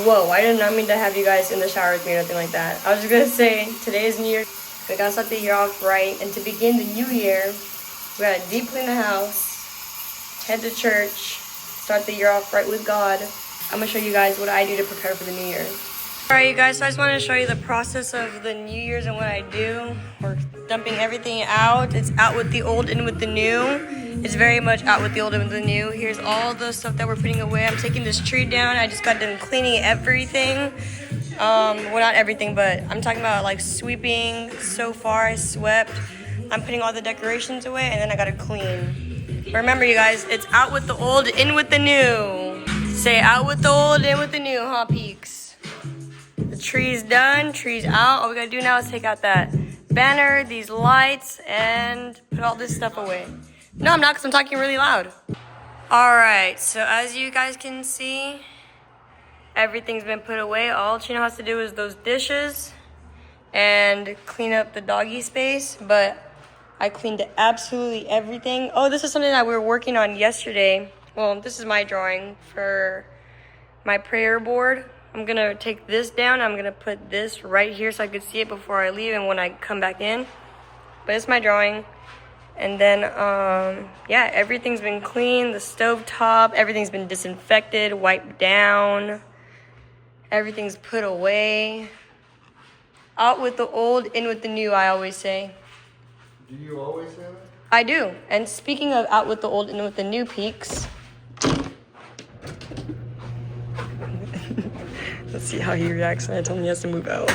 Whoa, I did not mean to have you guys in the shower with me or nothing like that. I was just gonna say, today is New Year. We gotta start the year off right. And to begin the new year, we gotta deep clean the house, head to church, start the year off right with God. I'm gonna show you guys what I do to prepare for the new year. Alright, you guys, so I just wanted to show you the process of the New Year's and what I do. We're dumping everything out. It's out with the old, in with the new. It's very much out with the old and with the new. Here's all the stuff that we're putting away. I'm taking this tree down. I just got done cleaning everything. Well, not everything, but I'm talking about like sweeping. So far, I swept. I'm putting all the decorations away, and then I gotta clean. Remember, you guys, it's out with the old, in with the new. Say out with the old, in with the new, huh, Peaks? The tree's done, tree's out. All we gotta do now is take out that banner, these lights, and put all this stuff away. No, I'm not, because I'm talking really loud. Alright, so as you guys can see, everything's been put away. All Chino has to do is those dishes and clean up the doggy space, but I cleaned absolutely everything. Oh, this is something that we were working on yesterday. Well, this is my drawing for my prayer board. I'm gonna take this down. I'm gonna put this right here so I could see it before I leave and when I come back in. But it's my drawing. And then, yeah, everything's been cleaned. The stove top, everything's been disinfected, wiped down. Everything's put away. Out with the old, in with the new, I always say. Do you always say that? I do. And speaking of out with the old, in with the new, Peaks. Let's see how he reacts when I tell him he has to move out.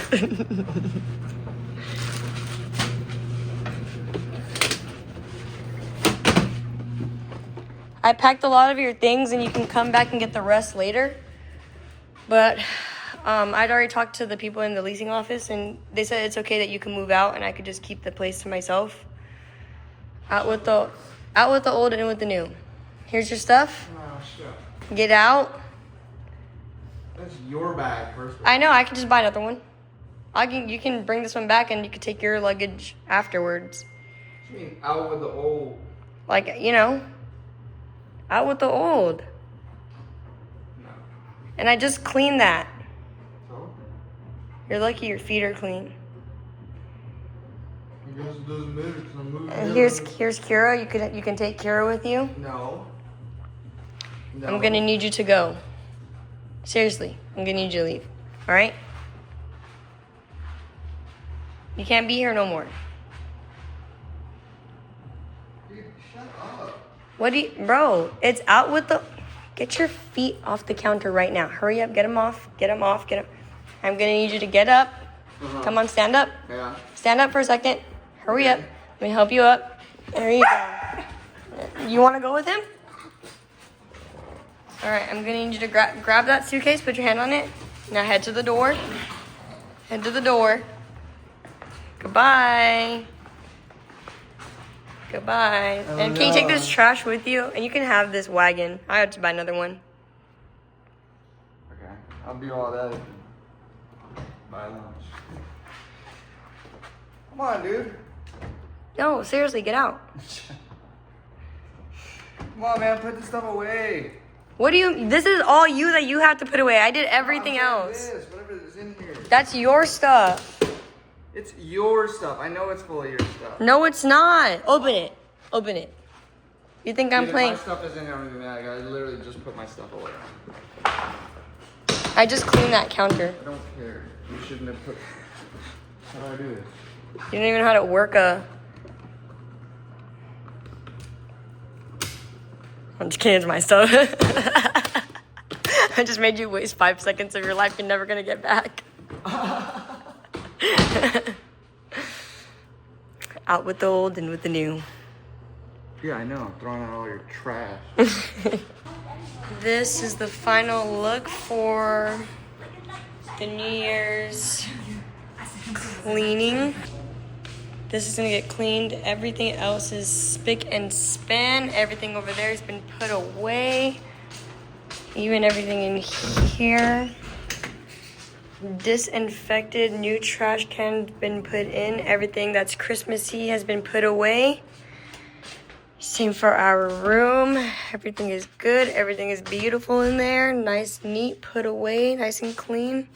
I packed a lot of your things and you can come back and get the rest later. But I'd already talked to the people in the leasing office and they said it's okay that you can move out and I could just keep the place to myself. Out with the old and in with the new. Here's your stuff. Oh, shit. Get out. That's your bag, first of all. I know, I can just buy another one. You can bring this one back and you can take your luggage afterwards. What do you mean, out with the old? Like, you know, out with the old. No. And I just cleaned that. So? You're lucky your feet are clean. I guess it doesn't matter because I'm moving. And here's Kira. You can take Kira with you. No. I'm gonna need you to go. Seriously, I'm gonna need you to leave. All right? You can't be here no more. Dude, shut up. What do you, bro? It's out with the. Get your feet off the counter right now. Hurry up, get them off. Get them off. Get them. I'm gonna need you to get up. Come on, stand up. Yeah. Stand up for a second. Hurry up. Let me help you up. There you go. You want to go with him? All right, I'm gonna need you to grab that suitcase, put your hand on it. Now head to the door. Head to the door. Goodbye. Goodbye. And can you take this trash with you? And you can have this wagon. I have to buy another one. Okay. I'll be all that. Buy lunch. Come on, dude. No, seriously, get out. Come on, man. Put this stuff away. What do you, this is all you that you have to put away. I did everything else. This, whatever is in here. That's your stuff. It's your stuff. I know it's full of your stuff. No, it's not. Open it. Open it. You think I'm Dude, playing? My stuff isn't everything that. I literally just put my stuff away. I just cleaned that counter. I don't care. You shouldn't have put. How do I do this? You don't even know how to work a. I'm just kidding, it's my stuff. I just made you waste 5 seconds of your life you're never gonna get back. Out with the old and with the new. Yeah, I know. I'm throwing out all your trash. This is the final look for the New Year's cleaning. This is gonna get cleaned. Everything else is spick and span. Everything over there has been put away. Even everything in here. Disinfected, new trash can been put in. Everything that's Christmassy has been put away. Same for our room. Everything is good. Everything is beautiful in there. Nice, neat, put away, nice and clean.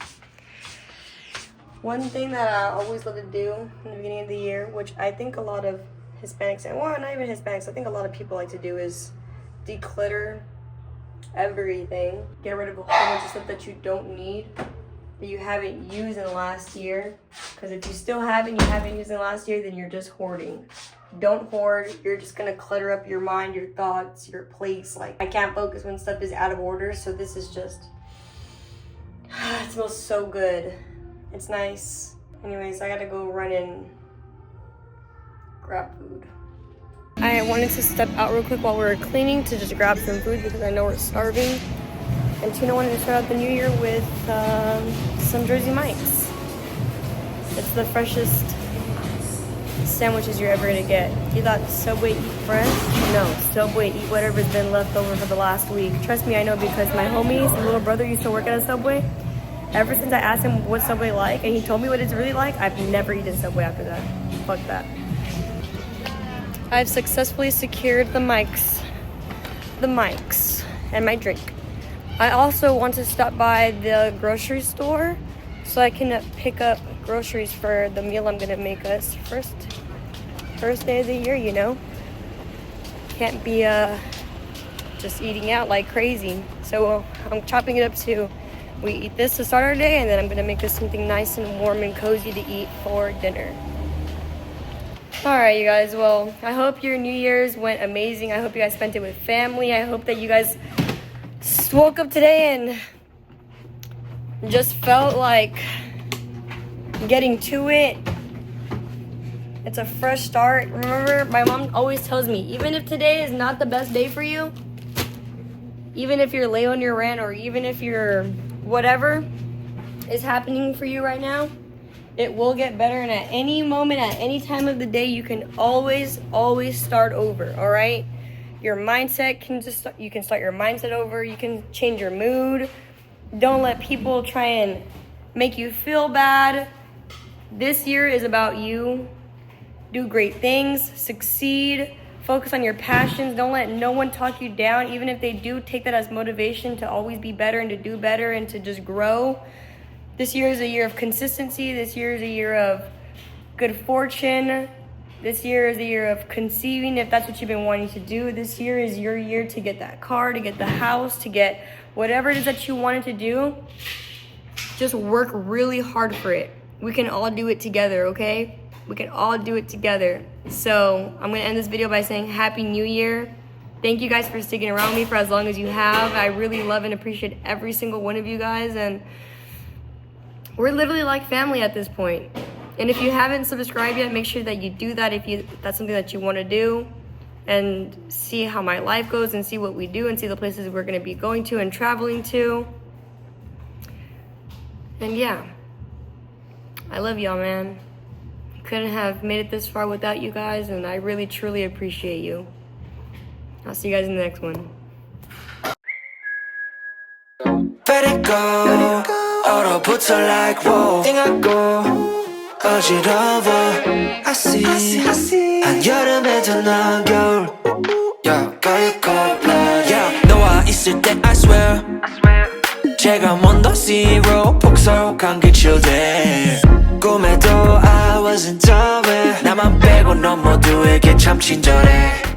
One thing that I always love to do in the beginning of the year, which I think a lot of Hispanics, and well, not even Hispanics, I think a lot of people like to do, is declutter everything. Get rid of a whole bunch of stuff that you don't need, that you haven't used in the last year. Because if you still haven't used in the last year, then you're just hoarding. Don't hoard. You're just gonna clutter up your mind, your thoughts, your place. Like, I can't focus when stuff is out of order, so this is just, it smells so good. It's nice. Anyways, I gotta go run and grab food. I wanted to step out real quick while we were cleaning to just grab some food because I know we're starving. And Tina wanted to start out the new year with some Jersey Mike's. It's the freshest sandwiches you're ever gonna get. You thought Subway eat fresh? No, Subway eat whatever's been left over for the last week. Trust me, I know, because my homie's little brother used to work at a Subway. Ever since I asked him what Subway like and he told me what it's really like, I've never eaten Subway after that. Fuck that. I've successfully secured the mics and my drink. I also want to stop by the grocery store so I can pick up groceries for the meal I'm gonna make us first day of the year, you know. Can't be just eating out like crazy. So I'm chopping it up to, we eat this to start our day, and then I'm gonna make this something nice and warm and cozy to eat for dinner. Alright, you guys, well, I hope your New Year's went amazing. I hope you guys spent it with family. I hope that you guys woke up today and just felt like getting to it. It's a fresh start. Remember, my mom always tells me, even if today is not the best day for you, even if you're late on your rant, or even if you're whatever is happening for you right now, it will get better. And at any moment, at any time of the day, you can always start over. All right, your mindset can you can start your mindset over. You can change your mood. Don't let people try and make you feel bad. This year is about you. Do great things, succeed, focus on your passions. Don't let no one talk you down. Even if they do, take that as motivation to always be better and to do better and to just grow. This year is a year of consistency. This year is a year of good fortune. This year is a year of conceiving, if that's what you've been wanting to do. This year is your year to get that car, to get the house, to get whatever it is that you wanted to do. Just work really hard for it. We can all do it together, okay? We can all do it together. So I'm gonna end this video by saying Happy New Year. Thank you guys for sticking around me for as long as you have. I really love and appreciate every single one of you guys, and we're literally like family at this point. And if you haven't subscribed yet, make sure that you do that if that's something that you want to do, and see how my life goes and see what we do and see the places we're going to be going to and traveling to. And yeah, I love y'all, man. Couldn't have made it this far without you guys, and I really truly appreciate you. I'll see you guys in the next one. Let it go. 얼어붙어 like whoa. 띵하고 어지러워. I see. 한여름에도 넌 겨울. Yeah, girl, you cold blood. Yeah, 너와 있을 때 I swear. 제가 먼저 zero 폭설한 그 children. 꿈에도 I wasn't aware. 나만 빼고 넌 모두에게 참 친절해.